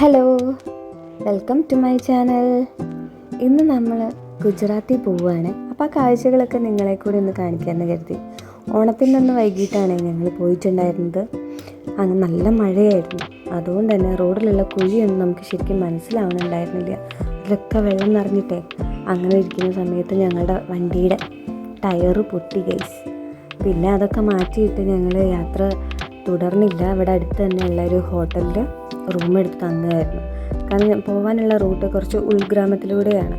Hello, welcome to my channel. ഇന്ന് നമ്മൾ ഗുജറാത്തിൽ പോവുകയാണ്. അപ്പോൾ ആ കാഴ്ചകളൊക്കെ നിങ്ങളെ കൂടി ഒന്ന് കാണിക്കാമെന്ന് കരുതി. ഓണത്തിൻ്റെ അന്ന് വൈകിട്ടാണ് ഞങ്ങൾ പോയിട്ടുണ്ടായിരുന്നത്. അന്ന് നല്ല മഴയായിരുന്നു. അതുകൊണ്ട് തന്നെ റോഡിലുള്ള കുഴിയൊന്നും നമുക്ക് ശരിക്കും മനസ്സിലാവണുണ്ടായിരുന്നില്ല. അതിലൊക്കെ വെള്ളം നിറഞ്ഞിട്ടേ അങ്ങനെ ഇരിക്കുന്ന സമയത്ത് ഞങ്ങളുടെ വണ്ടിയുടെ ടയറ് പൊട്ടി ഗൈസ്. പിന്നെ അതൊക്കെ മാറ്റിയിട്ട് ഞങ്ങൾ യാത്ര തുടർന്നില്ല. ഇവിടെ അടുത്ത് തന്നെയുള്ള ഒരു ഹോട്ടലിൽ റൂം എടുത്ത് തങ്ങുമായിരുന്നു. കാരണം പോകാനുള്ള റൂട്ട് കുറച്ച് ഉൾഗ്രാമത്തിലൂടെയാണ്.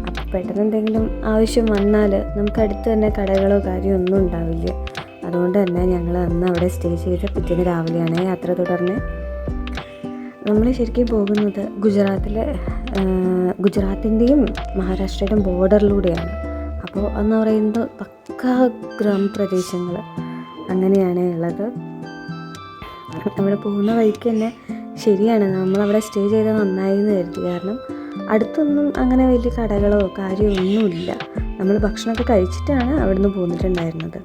അപ്പോൾ പെട്ടെന്ന് എന്തെങ്കിലും ആവശ്യം വന്നാൽ നമുക്ക് അടുത്ത് തന്നെ കടകളോ കാര്യമോ ഒന്നും ഉണ്ടാവില്ല. അതുകൊണ്ട് തന്നെ ഞങ്ങൾ അന്ന് അവിടെ സ്റ്റേ ചെയ്ത് പിറ്റേന്ന് രാവിലെയാണ് യാത്ര തുടർന്ന്. നമ്മൾ ശരിക്കും പോകുന്നത് ഗുജറാത്തിൻ്റെയും മഹാരാഷ്ട്രയുടെയും ബോർഡറിലൂടെയാണ്. അപ്പോൾ എന്ന് പറയുന്നത് പക്കാ ഗ്രാമപ്രദേശങ്ങൾ അങ്ങനെയാണ് ഉള്ളത്. അവിടെ പോകുന്ന വഴിക്ക് തന്നെ ശരിയാണ്, നമ്മളവിടെ സ്റ്റേ ചെയ്താൽ നന്നായി എന്ന് കരുതി. കാരണം അടുത്തൊന്നും അങ്ങനെ വലിയ കടകളോ കാര്യമൊന്നുമില്ല. നമ്മൾ ഭക്ഷണമൊക്കെ കഴിച്ചിട്ടാണ് അവിടെ നിന്ന് പോന്നിട്ടുണ്ടായിരുന്നത്.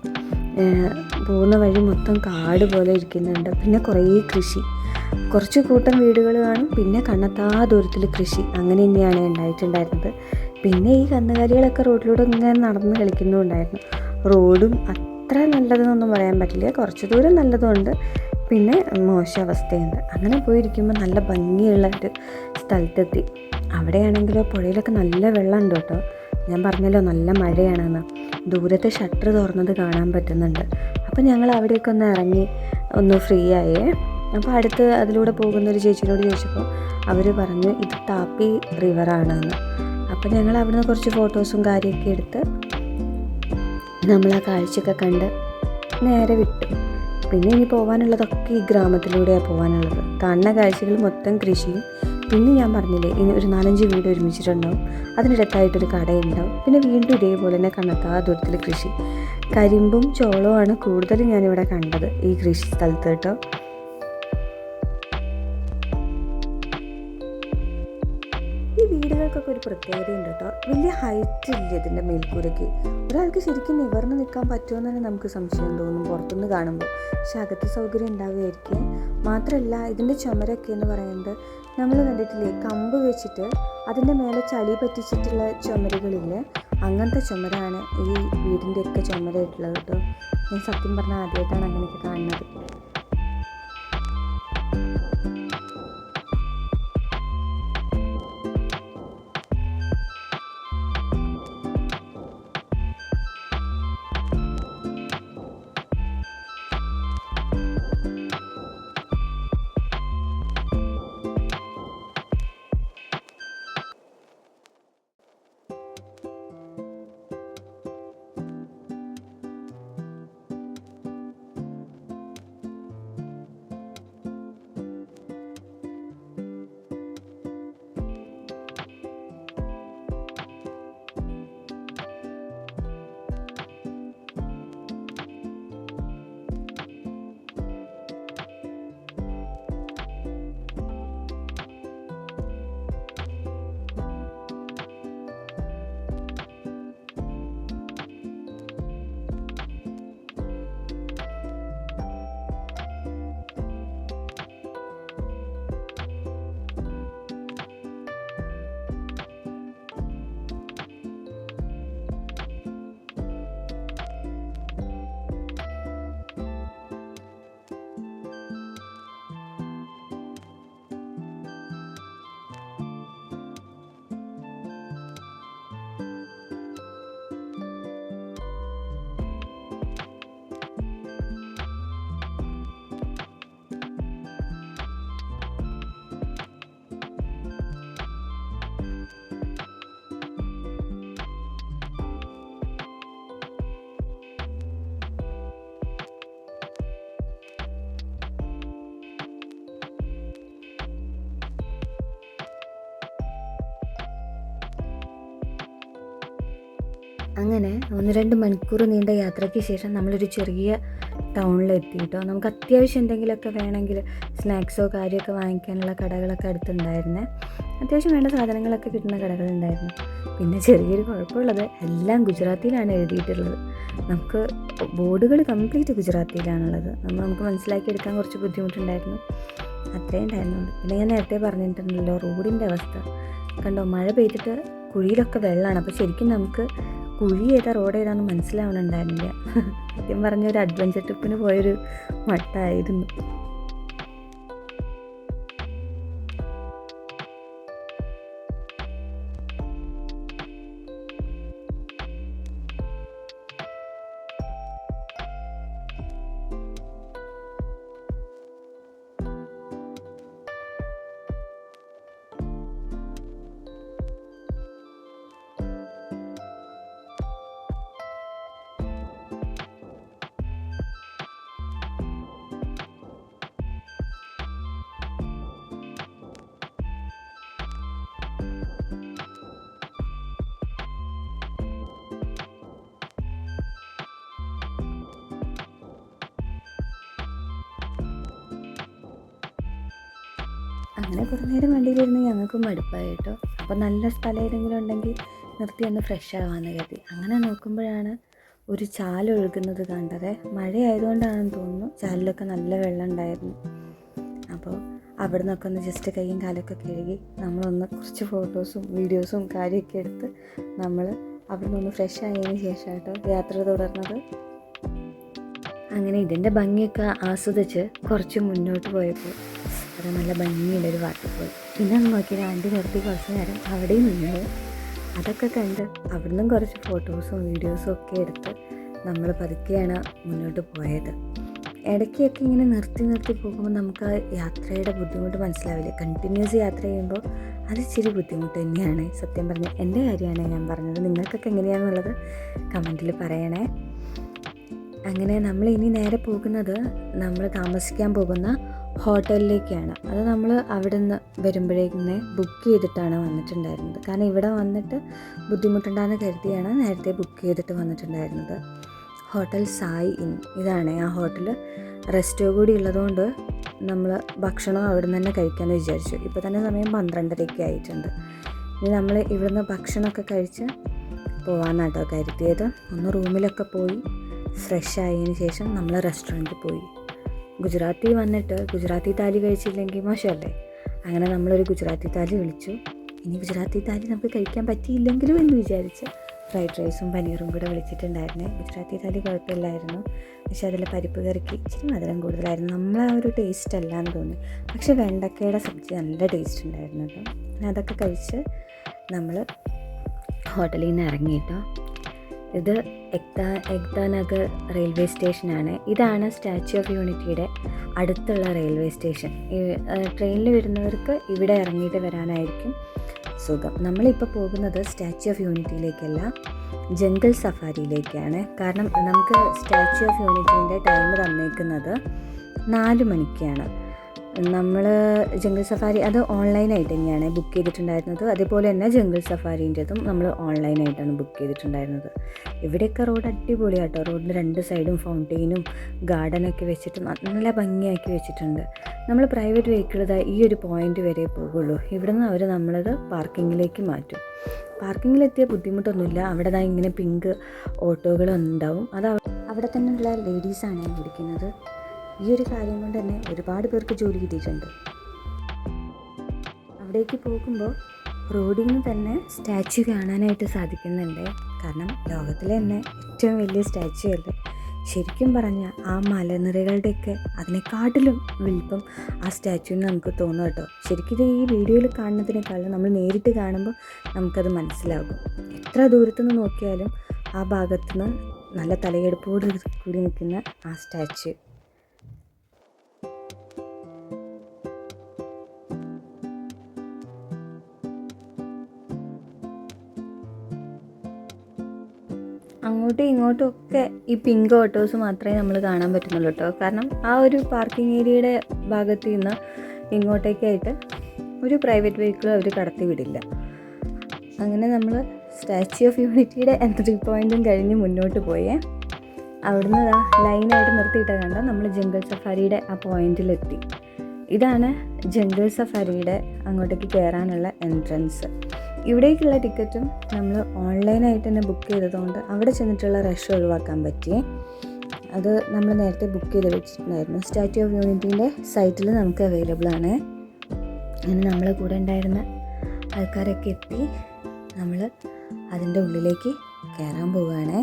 പോകുന്ന വഴി മൊത്തം കാട് പോലെ ഇരിക്കുന്നുണ്ട്. പിന്നെ കുറേ കൃഷി, കുറച്ച് കൂട്ടം വീടുകൾ കാണും, പിന്നെ കണ്ണെത്താ ദൂരത്തിൽ കൃഷി, അങ്ങനെ തന്നെയാണ് ഉണ്ടായിട്ടുണ്ടായിരുന്നത്. പിന്നെ ഈ കന്നുകാലികളൊക്കെ റോഡിലൂടെ ഇങ്ങനെ നടന്ന് കളിക്കുന്നുണ്ടായിരുന്നു. റോഡും അത്ര നല്ലതെന്നൊന്നും പറയാൻ പറ്റില്ല, കുറച്ച് ദൂരം നല്ലതുകൊണ്ട് പിന്നെ മോശം അവസ്ഥയുണ്ട്. അങ്ങനെ പോയിരിക്കുമ്പോൾ നല്ല ഭംഗിയുള്ള ഒരു സ്ഥലത്തെത്തി. അവിടെയാണെങ്കിലോ പുഴയിലൊക്കെ നല്ല വെള്ളമുണ്ട് കേട്ടോ. ഞാൻ പറഞ്ഞല്ലോ നല്ല മഴയാണെന്ന്. ദൂരത്തെ ഷട്ടർ തുറന്നത് കാണാൻ പറ്റുന്നുണ്ട്. അപ്പോൾ ഞങ്ങൾ അവിടെയൊക്കെ ഒന്ന് ഇറങ്ങി ഒന്ന് ഫ്രീ ആയേ. അപ്പോൾ അടുത്ത് അതിലൂടെ പോകുന്ന ഒരു ചേച്ചിയോട് ചോദിച്ചപ്പോൾ അവർ പറഞ്ഞു ഇത് താപ്പി റിവറാണെന്ന്. അപ്പോൾ ഞങ്ങൾ അവിടുന്ന് കുറച്ച് ഫോട്ടോസും കാര്യമൊക്കെ എടുത്ത് നമ്മൾ ആ കാഴ്ചയൊക്കെ കണ്ട് നേരെ വിട്ടു. പിന്നെ ഇനി പോകാനുള്ളതൊക്കെ ഈ ഗ്രാമത്തിലൂടെയാണ് പോകാനുള്ളത്. കാണുന്ന കാഴ്ചകൾ മൊത്തം കൃഷിയും. പിന്നെ ഞാൻ പറഞ്ഞില്ലേ ഇനി ഒരു 4-5 വീട് ഒരുമിച്ചിട്ടുണ്ടാവും, അതിനിടയ്ക്കായിട്ടൊരു കടയുണ്ടാവും. പിന്നെ വീണ്ടും ഇതേപോലെ തന്നെ കണ്ണെത്താ ദൂരത്തിൽ കൃഷി. കരിമ്പും ചോളവുമാണ് കൂടുതലും ഞാനിവിടെ കണ്ടത് ഈ കൃഷി സ്ഥലത്ത് കേട്ടോ. ഈ വീടുകൾക്കൊക്കെ ഒരു പ്രത്യേകതയുണ്ട് കേട്ടോ. വലിയ ഹൈറ്റ് ഇല്ല ഇതിൻ്റെ മേൽക്കൂരയ്ക്ക്. ഒരാൾക്ക് ശരിക്കും നിവർന്ന് നിൽക്കാൻ പറ്റുമെന്ന് തന്നെ നമുക്ക് സംശയം തോന്നും പുറത്തുനിന്ന് കാണുമ്പോൾ. പക്ഷെ അകത്ത് സൗകര്യം ഉണ്ടാവുകയായിരിക്കും. മാത്രമല്ല ഇതിൻ്റെ ചുമരൊക്കെ എന്ന് പറയുന്നത് നമ്മൾ കണ്ടിട്ടില്ലേ, കമ്പ് വെച്ചിട്ട് അതിൻ്റെ മേലെ ചളി പറ്റിച്ചിട്ടുള്ള ചുമരുകളില്ലേ, അങ്ങനത്തെ ചുമരാണ് ഈ വീടിൻ്റെയൊക്കെ ചുമരായിട്ടുള്ളത് കേട്ടോ. ഞാൻ സത്യം പറഞ്ഞാൽ ആദ്യമായിട്ടാണ് അങ്ങനെയൊക്കെ കാണുന്നത്. അങ്ങനെ 1-2 മണിക്കൂർ നീണ്ട യാത്രയ്ക്ക് ശേഷം നമ്മളൊരു ചെറിയ ടൗണിലെത്തി കേട്ടോ. നമുക്ക് അത്യാവശ്യം എന്തെങ്കിലുമൊക്കെ വേണമെങ്കിൽ സ്നാക്സോ കാര്യമൊക്കെ വാങ്ങിക്കാനുള്ള കടകളൊക്കെ അടുത്തുണ്ടായിരുന്നേ. അത്യാവശ്യം വേണ്ട സാധനങ്ങളൊക്കെ കിട്ടുന്ന കടകളുണ്ടായിരുന്നു. പിന്നെ ചെറിയൊരു കുഴപ്പമുള്ളത് എല്ലാം ഗുജറാത്തിയിലാണ് എഴുതിയിട്ടുള്ളത്. നമുക്ക് ബോർഡുകൾ കംപ്ലീറ്റ് ഗുജറാത്തിയിലാണുള്ളത്. നമുക്ക് മനസ്സിലാക്കിയെടുക്കാൻ കുറച്ച് ബുദ്ധിമുട്ടുണ്ടായിരുന്നു. അത്രയും ഉണ്ടായിരുന്നുള്ളൂ. പിന്നെ ഞാൻ നേരത്തെ പറഞ്ഞിട്ടുണ്ടല്ലോ റോഡിൻ്റെ അവസ്ഥ കണ്ടോ, മഴ പെയ്തിട്ട് കുഴിയിലൊക്കെ വെള്ളമാണ്. അപ്പോൾ ശരിക്കും നമുക്ക് കുഴി ഏതാ റോഡ് ഏതാണെന്ന് മനസ്സിലാവണുണ്ടായിരുന്നില്ല. സത്യം പറഞ്ഞ ഒരു അഡ്വഞ്ചർ ട്രിപ്പിന് പോയൊരു മട്ടായിരുന്നു. അങ്ങനെ കുറേ നേരം വണ്ടിയിലിരുന്ന് ഞങ്ങൾക്ക് മടുപ്പായി കേട്ടോ. അപ്പോൾ നല്ല സ്ഥലം ഏതെങ്കിലും ഉണ്ടെങ്കിൽ നിർത്തി ഒന്ന് ഫ്രഷ് ആവാമെന്ന് കരുതി. അങ്ങനെ നോക്കുമ്പോഴാണ് ഒരു ചാലൊഴുകുന്നത് കണ്ടത്. മഴയായതുകൊണ്ടാണെന്ന് തോന്നുന്നു, ചാലിലൊക്കെ നല്ല വെള്ളം ഉണ്ടായിരുന്നു. അപ്പോൾ അവിടെ നിന്നൊക്കെ ഒന്ന് ജസ്റ്റ് കൈയും കാലൊക്കെ കഴുകി നമ്മളൊന്ന് കുറച്ച് ഫോട്ടോസും വീഡിയോസും കാര്യമൊക്കെ എടുത്ത് നമ്മൾ അവിടെ നിന്നൊന്ന് ഫ്രഷ് ആയതിന് ശേഷം കേട്ടോ യാത്ര തുടർന്നത്. അങ്ങനെ ഇതിൻ്റെ ഭംഗിയൊക്കെ ആസ്വദിച്ച് കുറച്ച് മുന്നോട്ട് പോയപ്പോൾ അത് നല്ല ഭംഗിയുള്ളൊരു വാട്ടർഫോൾ. പിന്നെ ഒന്ന് നോക്കിയാൽ വണ്ടി നിർത്തി കുറച്ച് നേരം അവിടെയും നിന്നത്. അതൊക്കെ കണ്ട് അവിടുന്ന് കുറച്ച് ഫോട്ടോസും വീഡിയോസും ഒക്കെ എടുത്ത് നമ്മൾ പതുക്കെയാണ് മുന്നോട്ട് പോയത്. ഇടയ്ക്കൊക്കെ ഇങ്ങനെ നിർത്തി പോകുമ്പോൾ നമുക്ക് ആ യാത്രയുടെ ബുദ്ധിമുട്ട് മനസ്സിലാവില്ല. കണ്ടിന്യൂസ് യാത്ര ചെയ്യുമ്പോൾ അത് ഇച്ചിരി ബുദ്ധിമുട്ട് തന്നെയാണ്. സത്യം പറഞ്ഞാൽ എൻ്റെ കാര്യമാണ് ഞാൻ പറഞ്ഞത്. നിങ്ങൾക്കൊക്കെ എങ്ങനെയാണെന്നുള്ളത് കമൻറ്റിൽ പറയണേ. അങ്ങനെ നമ്മൾ ഇനി നേരെ പോകുന്നത് നമ്മൾ താമസിക്കാൻ പോകുന്ന ഹോട്ടലിലേക്കാണ്. അത് നമ്മൾ അവിടെ നിന്ന് വരുമ്പോഴേക്കും ബുക്ക് ചെയ്തിട്ടാണ് വന്നിട്ടുണ്ടായിരുന്നത്. കാരണം ഇവിടെ വന്നിട്ട് ബുദ്ധിമുട്ടുണ്ടാകുന്ന കരുതിയാണ് നേരത്തെ ബുക്ക് ചെയ്തിട്ട് വന്നിട്ടുണ്ടായിരുന്നത്. ഹോട്ടൽ സായി ഇൻ ഇതാണ് ആ ഹോട്ടൽ. റെസ്റ്റോ കൂടി ഉള്ളതുകൊണ്ട് നമ്മൾ ഭക്ഷണം അവിടെ നിന്ന് തന്നെ കഴിക്കാമെന്ന് വിചാരിച്ചു. ഇപ്പോൾ തന്നെ സമയം 12:30 ആയിട്ടുണ്ട്. ഇനി നമ്മൾ ഇവിടുന്ന് ഭക്ഷണമൊക്കെ കഴിച്ച് പോകാമെന്നാട്ടോ കരുതിയത്. ഒന്ന് റൂമിലൊക്കെ പോയി ഫ്രഷ് ആയതിന് ശേഷം നമ്മൾ റെസ്റ്റോറൻറ്റിൽ പോയി. ഗുജറാത്തി വന്നിട്ട് ഗുജറാത്തി താലി കഴിച്ചില്ലെങ്കിൽ മോശമല്ലേ. അങ്ങനെ നമ്മളൊരു ഗുജറാത്തി താലി വിളിച്ചു. ഇനി ഗുജറാത്തി താലി നമുക്ക് കഴിക്കാൻ പറ്റിയില്ലെങ്കിലും എന്ന് വിചാരിച്ച് ഫ്രൈഡ് റൈസും പനീറും കൂടെ വിളിച്ചിട്ടുണ്ടായിരുന്നേ. ഗുജറാത്തി താലി കുഴപ്പമില്ലായിരുന്നു, പക്ഷെ അതിൽ പരിപ്പ് കറിക്ക് ഇച്ചിരി മധുരം കൂടുതലായിരുന്നു. നമ്മളെ ആ ഒരു ടേസ്റ്റ് അല്ലാന്ന് തോന്നി. പക്ഷേ വെണ്ടക്കയുടെ സബ്ജി നല്ല ടേസ്റ്റ് ഉണ്ടായിരുന്നു കേട്ടോ. അതൊക്കെ കഴിച്ച് നമ്മൾ ഹോട്ടലിൽ നിന്ന് ഇറങ്ങിയിട്ടോ. ഇത് എക്താ നഗർ റെയിൽവേ സ്റ്റേഷനാണ്. ഇതാണ് സ്റ്റാച്യു ഓഫ് യൂണിറ്റിയുടെ അടുത്തുള്ള റെയിൽവേ സ്റ്റേഷൻ. ട്രെയിനിൽ വരുന്നവർക്ക് ഇവിടെ ഇറങ്ങിയിട്ട് വരാനായിരിക്കും സുഖം. നമ്മളിപ്പോൾ പോകുന്നത് സ്റ്റാച്യു ഓഫ് യൂണിറ്റിയിലേക്കല്ല, ജംഗിൾ സഫാരിയിലേക്കാണ്. കാരണം നമുക്ക് സ്റ്റാച്യു ഓഫ് യൂണിറ്റീൻ്റെ ടൈം തന്നേക്കുന്നത് 4 മണിക്കാണ്. നമ്മൾ ജംഗിൾ സഫാരി അത് ഓൺലൈനായിട്ട് തന്നെയാണ് ബുക്ക് ചെയ്തിട്ടുണ്ടായിരുന്നത്. അതേപോലെ തന്നെ ജംഗിൾ സഫാരീൻ്റെതും നമ്മൾ ഓൺലൈനായിട്ടാണ് ബുക്ക് ചെയ്തിട്ടുണ്ടായിരുന്നത്. ഇവിടെയൊക്കെ റോഡ് അടിപൊളിയാട്ടോ. റോഡിന് 2 സൈഡും ഫൗണ്ടെയിനും ഗാർഡനൊക്കെ വെച്ചിട്ട് നല്ല ഭംഗിയാക്കി വെച്ചിട്ടുണ്ട്. നമ്മൾ പ്രൈവറ്റ് വെഹിക്കിൾ ഈ ഒരു പോയിൻ്റ് വരെ പോകുള്ളൂ. ഇവിടെ നിന്ന് അവർ നമ്മളത് പാർക്കിങ്ങിലേക്ക് മാറ്റും. പാർക്കിങ്ങിലെത്തിയ ബുദ്ധിമുട്ടൊന്നുമില്ല. അവിടെ ഇങ്ങനെ പിങ്ക് ഓട്ടോകളുണ്ടാവും. അത് അവിടെ തന്നെയുള്ള ലേഡീസാണ് ഓടിക്കുന്നത്. ഈ ഒരു കാര്യം കൊണ്ട് തന്നെ ഒരുപാട് പേർക്ക് ജോലി കിട്ടിയിട്ടുണ്ട്. അവിടേക്ക് പോകുമ്പോൾ റോഡിൽ നിന്ന് തന്നെ സ്റ്റാച്യു കാണാനായിട്ട് സാധിക്കുന്നുണ്ട്. കാരണം ലോകത്തിലെ തന്നെ ഏറ്റവും വലിയ സ്റ്റാച്യു അല്ലേ. ശരിക്കും പറഞ്ഞാൽ ആ മലനിരകളുടെയൊക്കെ അതിനെക്കാട്ടിലും വലിപ്പം ആ സ്റ്റാച്യുവിന് നമുക്ക് തോന്നും കേട്ടോ. ശരിക്കും ഇത് ഈ വീഡിയോയിൽ കാണുന്നതിനേക്കാളും നമ്മൾ നേരിട്ട് കാണുമ്പോൾ നമുക്കത് മനസ്സിലാകും. എത്ര ദൂരത്തുനിന്ന് നോക്കിയാലും ആ ഭാഗത്തുനിന്ന് നല്ല തലയെടുപ്പോട് കൂടി നിൽക്കുന്ന ആ സ്റ്റാച്യു. അങ്ങോട്ടും ഇങ്ങോട്ടും ഒക്കെ ഈ പിങ്ക് ഓട്ടോസ് മാത്രമേ നമ്മൾ കാണാൻ പറ്റുന്നുള്ളൂ കേട്ടോ. കാരണം ആ ഒരു പാർക്കിംഗ് ഏരിയയുടെ ഭാഗത്ത് നിന്ന് ഇങ്ങോട്ടേക്കായിട്ട് ഒരു പ്രൈവറ്റ് വെഹിക്കിളും അവർ കടത്തി വിടില്ല. അങ്ങനെ നമ്മൾ സ്റ്റാച്യു ഓഫ് യൂണിറ്റിയുടെ എൻട്രി പോയിൻറ്റും കഴിഞ്ഞ് മുന്നോട്ട് പോയേ. അവിടുന്ന് ലൈനായിട്ട് നിർത്തിയിട്ട കണ്ട നമ്മൾ ജംഗിൾ സഫാരിയുടെ ആ പോയിൻറ്റിലെത്തി. ഇതാണ് ജംഗിൾ സഫാരിയുടെ അങ്ങോട്ടേക്ക് കയറാനുള്ള എൻട്രൻസ്. ഇവിടേക്കുള്ള ടിക്കറ്റും നമ്മൾ ഓൺലൈനായിട്ട് തന്നെ ബുക്ക് ചെയ്തതുകൊണ്ട് അവിടെ ചെന്നിട്ടുള്ള റഷ് ഒഴിവാക്കാൻ പറ്റി. അത് നമ്മൾ നേരത്തെ ബുക്ക് ചെയ്ത് വെച്ചിട്ടുണ്ടായിരുന്നു. സ്റ്റാച്യു ഓഫ് യൂണിറ്റീൻ്റെ സൈറ്റിൽ നമുക്ക് അവൈലബിൾ ആണ്. അങ്ങനെ നമ്മളെ കൂടെ ഉണ്ടായിരുന്ന ആൾക്കാരൊക്കെ എത്തി. നമ്മൾ അതിൻ്റെ ഉള്ളിലേക്ക് കയറാൻ പോവുകയാണ്.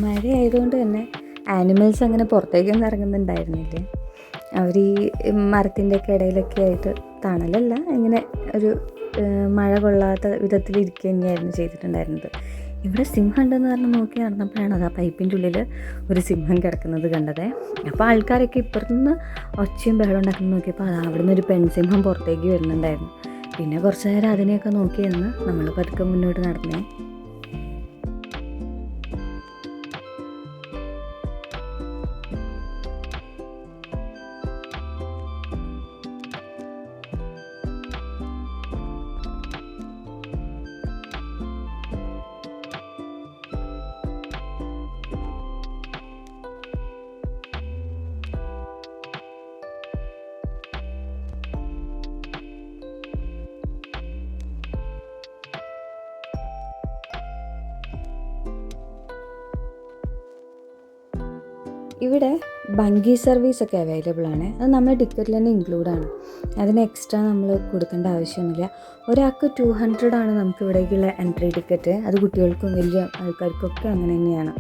മഴ ആയതുകൊണ്ട് തന്നെ ആനിമൽസ് അങ്ങനെ പുറത്തേക്കൊന്നും ഇറങ്ങുന്നുണ്ടായിരുന്നില്ല. അവർ ഈ മരത്തിൻ്റെയൊക്കെ ഇടയിലൊക്കെ ആയിട്ട്, തണലല്ല, ഇങ്ങനെ ഒരു മഴ കൊള്ളാത്ത വിധത്തിൽ ഇരിക്കുക തന്നെയായിരുന്നു ചെയ്തിട്ടുണ്ടായിരുന്നത്. ഇവിടെ സിംഹം ഉണ്ടെന്ന് പറഞ്ഞ് നോക്കി നടന്നപ്പോഴാണ് അത് ആ പൈപ്പിൻ്റെ ഉള്ളിൽ ഒരു സിംഹം കിടക്കുന്നത് കണ്ടത്. അപ്പോൾ ആൾക്കാരൊക്കെ ഇപ്പുറത്തുനിന്ന് ഒച്ചയും ബഹളം ഉണ്ടാക്കുന്നത് നോക്കിയപ്പോൾ അത് അവിടെ നിന്ന് ഒരു പെൺസിംഹം പുറത്തേക്ക് വരുന്നുണ്ടായിരുന്നു. പിന്നെ കുറച്ച് നേരം അതിനെയൊക്കെ നോക്കി നിന്ന് നമ്മൾ പതുക്കെ മുന്നോട്ട് നടന്നേ. ഇവിടെ ബങ്കി സർവീസൊക്കെ അവൈലബിൾ ആണ്. അത് നമ്മുടെ ടിക്കറ്റിൽ തന്നെ ഇൻക്ലൂഡാണ്. അതിന് എക്സ്ട്രാ നമ്മൾ കൊടുക്കേണ്ട ആവശ്യമൊന്നുമില്ല. ഒരാൾക്ക് 200 ആണ് നമുക്ക് ഇവിടേക്കുള്ള എൻട്രി ടിക്കറ്റ്. അത് കുട്ടികൾക്കും വലിയ ആൾക്കാർക്കൊക്കെ അങ്ങനെ തന്നെയാണ്.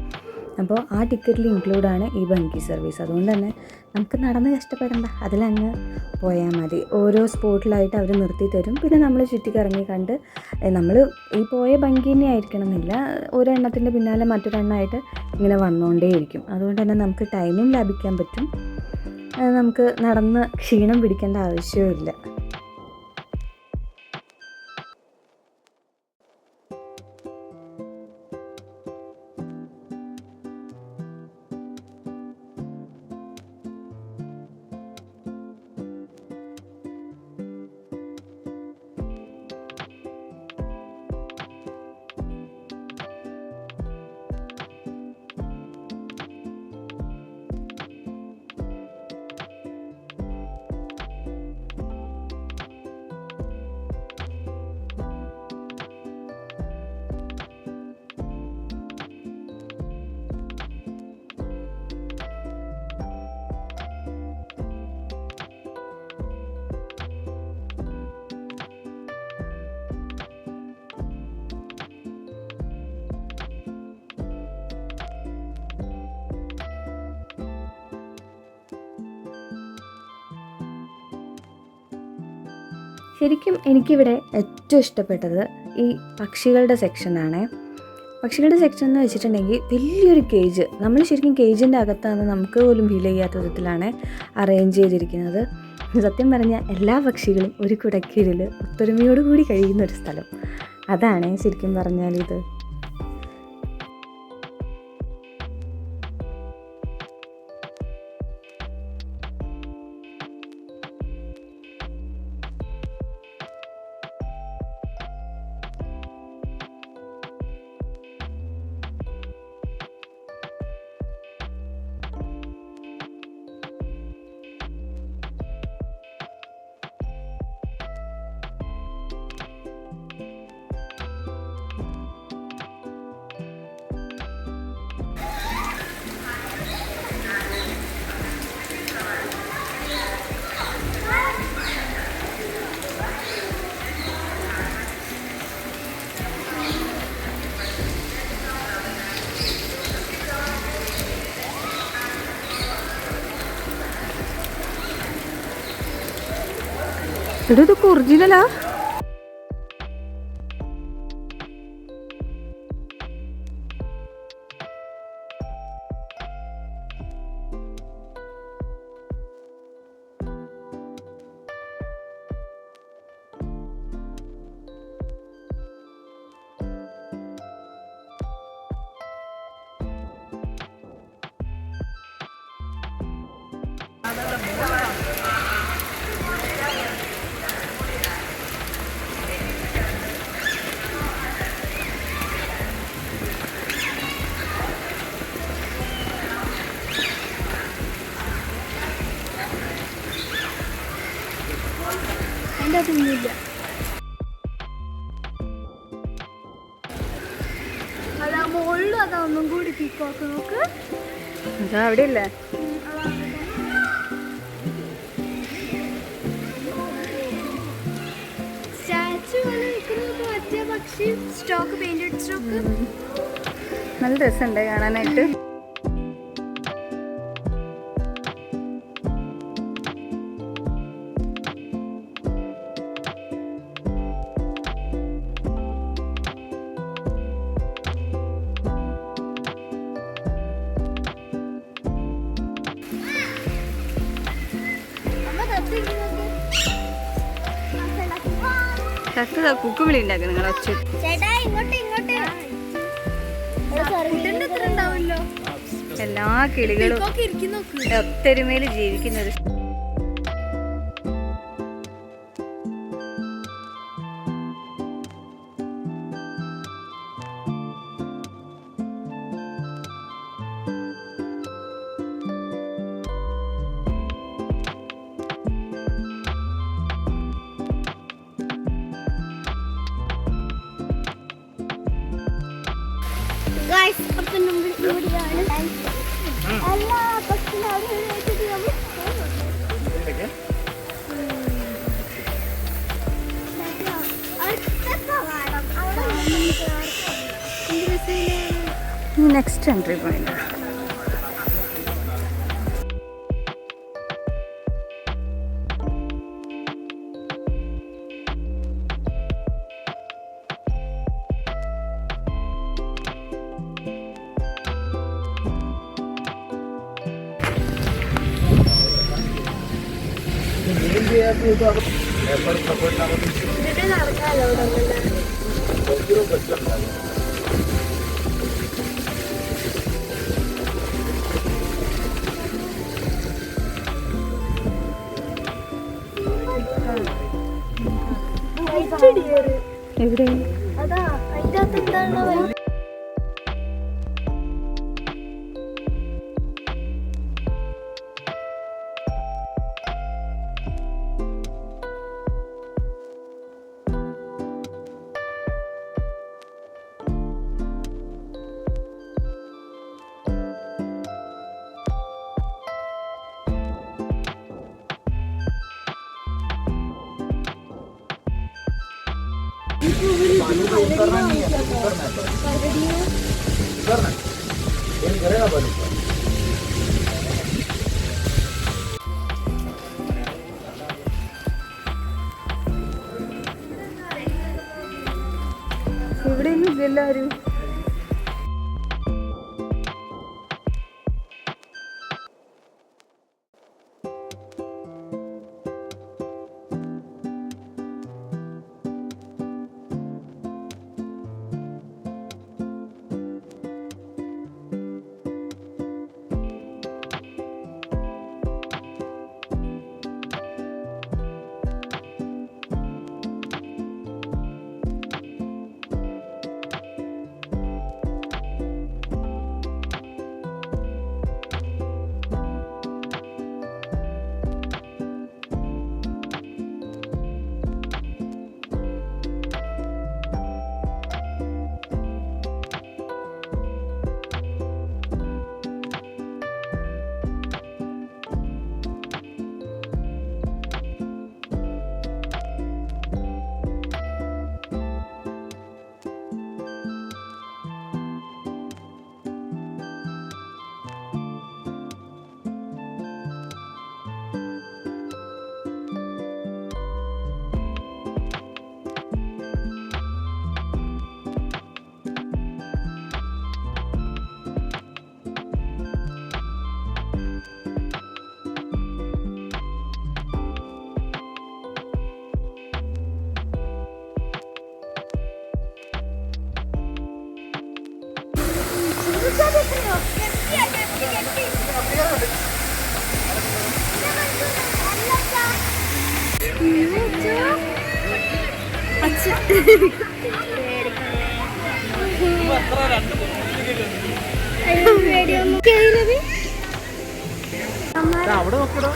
അപ്പോൾ ആ ടിക്കറ്റിൽ ഇൻക്ലൂഡാണ് ഈ ബങ്കി സർവീസ്. അതുകൊണ്ട് തന്നെ നമുക്ക് നടന്ന് കഷ്ടപ്പെടേണ്ട, അതിലങ്ങ് പോയാൽ മതി. ഓരോ സ്പോട്ടിലായിട്ട് അവർ നിർത്തി തരും. പിന്നെ നമ്മൾ ചുറ്റിക്കറങ്ങി കണ്ട്, നമ്മൾ ഈ പോയ ബങ്കി തന്നെ ആയിരിക്കണം എന്നില്ല, ഒരെണ്ണത്തിൻ്റെ പിന്നാലെ മറ്റൊരെണ്ണമായിട്ട് ഇങ്ങനെ വന്നുകൊണ്ടേയിരിക്കും. അതുകൊണ്ട് തന്നെ നമുക്ക് ടൈമും ലാഭിക്കാൻ പറ്റും. നമുക്ക് നടന്ന് ക്ഷീണം പിടിക്കേണ്ട ആവശ്യവുമില്ല. ശരിക്കും എനിക്കിവിടെ ഏറ്റവും ഇഷ്ടപ്പെട്ടത് ഈ പക്ഷികളുടെ സെക്ഷനാണ്. പക്ഷികളുടെ സെക്ഷൻ എന്ന് വെച്ചിട്ടുണ്ടെങ്കിൽ വലിയൊരു കേജ്, നമ്മൾ ശരിക്കും കേജിൻ്റെ അകത്താണ് നമുക്ക് പോലും ഫീൽ ചെയ്യാത്ത വിധത്തിലാണ് അറേഞ്ച് ചെയ്തിരിക്കുന്നത്. സത്യം പറഞ്ഞാൽ എല്ലാ പക്ഷികളും ഒരു കുടക്കീഴിൽ ഒത്തൊരുമയോടുകൂടി കഴിയുന്നൊരു സ്ഥലം. അതാണ് ശരിക്കും പറഞ്ഞാൽ ഇത്. ഇതൊക്കെ ഒറിജിനലാ? ഒന്നുമില്ല. അതാ മുകളിലും അതാ ഒന്നും കൂടി പീക്കോക്ക് നോക്ക്. അതാ അവിടെ ഇല്ലേ? സ്റ്റാച്ചു പോലെ നിൽക്കുന്നത് മറ്റേ പക്ഷി സ്റ്റോക്ക് പെയിന്റഡ് സ്റ്റോക്ക്. നല്ല രസമുണ്ട് കാണാനായിട്ട്. ചക്ക കുക്കുവിളി ഉണ്ടാക്കണം നിങ്ങൾ ഒച്ച. എല്ലാ കിളികളും ഒത്തൊരുമയിൽ ജീവിക്കുന്നത്. എല്ലാ പക്ഷികളും നെക്സ്റ്റ് എൻട്രി പോയിന്റ്. നടക്കാലോ എവിടെ? അതാ അതിൻ്റെ അകത്ത് എന്താണ്? ഇവിടെ ഒന്നും ഇല്ലല്ലോ ആരും. അവിടെ നോക്കടാ.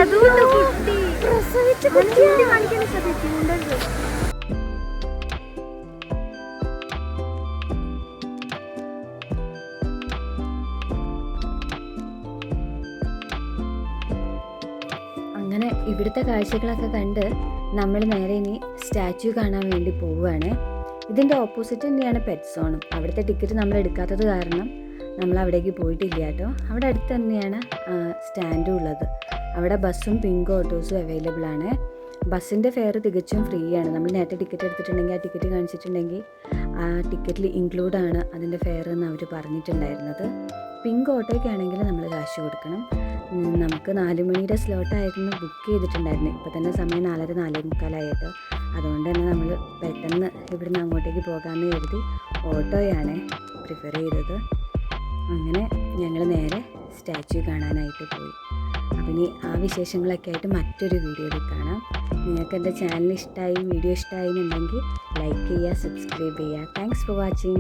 അതുകൊണ്ട് കുട്ടി പ്രസവിച്ച കുട്ടിയെ കാണിക്കാൻ ശ്രദ്ധിക്കുന്നുണ്ടല്ലോ. അങ്ങനെ ഇവിടുത്തെ കാഴ്ചകളൊക്കെ കണ്ട് നമ്മൾ നേരെ ഇനി സ്റ്റാച്യു കാണാൻ വേണ്ടി പോവുകയാണ്. ഇതിൻ്റെ ഓപ്പോസിറ്റ് തന്നെയാണ് പെറ്റ് സോണും. അവിടുത്തെ ടിക്കറ്റ് നമ്മൾ എടുക്കാത്തത് കാരണം നമ്മൾ അവിടേക്ക് പോയിട്ടില്ല കേട്ടോ. അവിടെ അടുത്ത് തന്നെയാണ് സ്റ്റാൻഡും ഉള്ളത്. അവിടെ ബസ്സും പിങ്ക് ഓട്ടോസും അവൈലബിൾ ആണ്. ബസ്സിൻ്റെ ഫെയർ തികച്ചും ഫ്രീ ആണ്. നമ്മൾ നേരത്തെ ടിക്കറ്റ് എടുത്തിട്ടുണ്ടെങ്കിൽ ആ ടിക്കറ്റ് കാണിച്ചിട്ടുണ്ടെങ്കിൽ ആ ടിക്കറ്റിൽ ഇൻക്ലൂഡാണ് അതിൻ്റെ ഫെയർ എന്ന് അവർ പറഞ്ഞിട്ടുണ്ടായിരുന്നത്. പിങ്ക് ഓട്ടോയ്ക്കാണെങ്കിൽ നമ്മൾ കാശ് കൊടുക്കണം. നമുക്ക് 4 മണിയുടെ സ്ലോട്ടായിരുന്നു ബുക്ക് ചെയ്തിട്ടുണ്ടായിരുന്നത്. ഇപ്പോൾ തന്നെ സമയം 4:30 4:45 അതുകൊണ്ട് തന്നെ നമ്മൾ പെട്ടെന്ന് ഇവിടുന്ന് അങ്ങോട്ടേക്ക് പോകാമെന്ന് കരുതി ഓട്ടോയാണ് പ്രിഫർ ചെയ്തത്. അങ്ങനെ ഞങ്ങൾ നേരെ സ്റ്റാച്യു കാണാനായിട്ട് പോയി. അപ്പം ഇനി ആ വിശേഷങ്ങളൊക്കെ ആയിട്ട് മറ്റൊരു വീഡിയോയിൽ കാണാം. നിങ്ങൾക്ക് എൻ്റെ ചാനൽ ഇഷ്ടമായി, വീഡിയോ ഇഷ്ടമായി എന്നുണ്ടെങ്കിൽ ലൈക്ക് ചെയ്യുക, സബ്സ്ക്രൈബ് ചെയ്യുക. Thanks for watching.